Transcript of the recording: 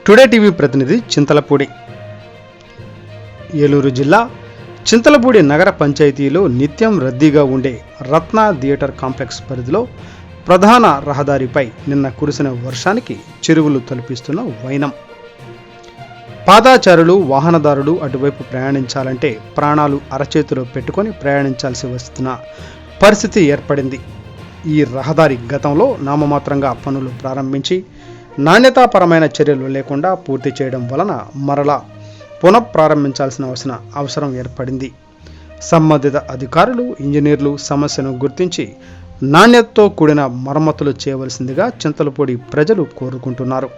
Today TV ప్రతినిధి చింతలపూడి. ఏలూరు జిల్లా చింతలపూడి నగర పంచాయతీలో నిత్యం రద్దీగా ఉండే రత్న థియేటర్ కాంప్లెక్స్ పరిధిలో ప్రధాన రహదారిపై నిన్న కురిసిన వర్షానికి చెరువులు తలపిస్తున్న వైనం. పాదాచారులు, వాహనదారులు అటువైపు ప్రయాణించాలంటే ప్రాణాలు అరచేతిలో పెట్టుకొని ప్రయాణించాల్సి వస్తున్న పరిస్థితి ఏర్పడింది. ఈ రహదారి గతంలో నామమాత్రంగా పనులు ప్రారంభించి నాణ్యతాపరమైన చర్యలు లేకుండా పూర్తి చేయడం వలన మరలా పునఃప్రారంభించాల్సిన అవసరం ఏర్పడింది. సంబంధిత అధికారులు, ఇంజనీర్లు సమస్యను గుర్తించి నాణ్యతతో కూడిన మరమ్మతులు చేయవలసిందిగా చింతలపూడి ప్రజలు కోరుకుంటున్నారు.